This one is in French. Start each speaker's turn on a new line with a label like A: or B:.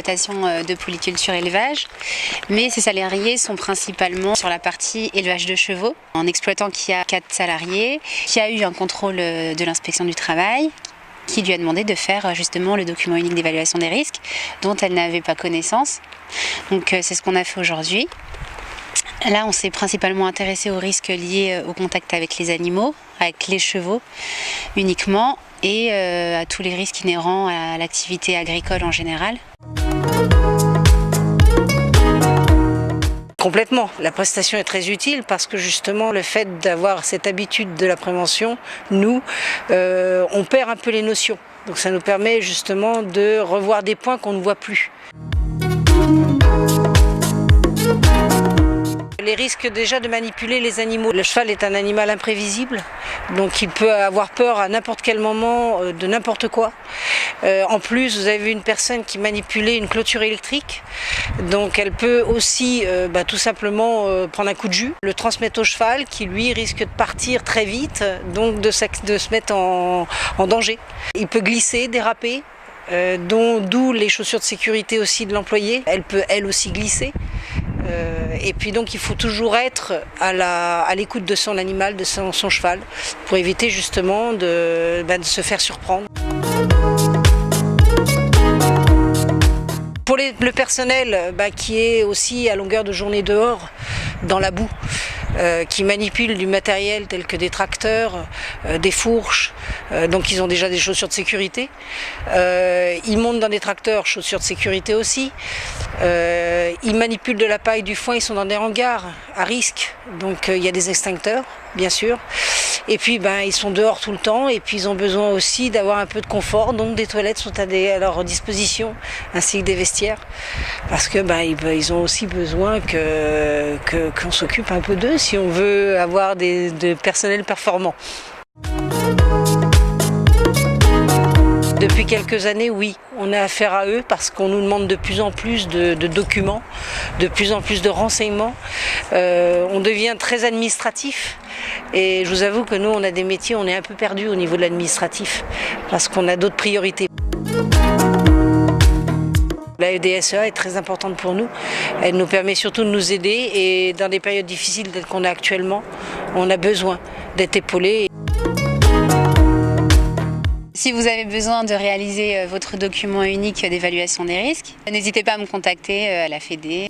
A: l'exploitation de polyculture élevage, mais ces salariés sont principalement sur la partie élevage de chevaux, en exploitant qui a 4 salariés, qui a eu un contrôle de l'inspection du travail, qui lui a demandé de faire justement le document unique d'évaluation des risques dont elle n'avait pas connaissance. Donc c'est ce qu'on a fait aujourd'hui. Là, on s'est principalement intéressé aux risques liés au contact avec les animaux, avec les chevaux uniquement, et à tous les risques inhérents à l'activité agricole en général.
B: Complètement. La prestation est très utile parce que justement le fait d'avoir cette habitude de la prévention, nous, on perd un peu les notions. Donc ça nous permet justement de revoir des points qu'on ne voit plus. Les risques déjà de manipuler les animaux. Le cheval est un animal imprévisible, donc il peut avoir peur à n'importe quel moment de n'importe quoi. En plus, vous avez vu une personne qui manipulait une clôture électrique, donc elle peut aussi tout simplement prendre un coup de jus, le transmettre au cheval qui lui risque de partir très vite, donc de se mettre en danger. Il peut glisser, déraper. D'où les chaussures de sécurité aussi de l'employé. Elle peut elle aussi glisser. Et puis donc il faut toujours être à l'écoute de son animal, de son cheval, pour éviter justement de se faire surprendre. Pour le personnel qui est aussi à longueur de journée dehors, dans la boue, qui manipulent du matériel tel que des tracteurs, des fourches, donc ils ont déjà des chaussures de sécurité. Ils montent dans des tracteurs, chaussures de sécurité aussi. Ils manipulent de la paille, du foin, ils sont dans des hangars à risque, donc il y a des extincteurs, bien sûr. Et puis ils sont dehors tout le temps et puis ils ont besoin aussi d'avoir un peu de confort, donc des toilettes sont à leur disposition, ainsi que des vestiaires, parce que ils ont aussi besoin qu'on s'occupe un peu d'eux si on veut avoir des personnels performants. Depuis quelques années, oui, on a affaire à eux parce qu'on nous demande de plus en plus de documents, de plus en plus de renseignements. On devient très administratif et je vous avoue que nous, on a des métiers, on est un peu perdus au niveau de l'administratif parce qu'on a d'autres priorités. La EDSEA est très importante pour nous. Elle nous permet surtout de nous aider et dans des périodes difficiles telles qu'on a actuellement, on a besoin d'être épaulés.
A: Si vous avez besoin de réaliser votre document unique d'évaluation des risques, n'hésitez pas à me contacter à la Fédé.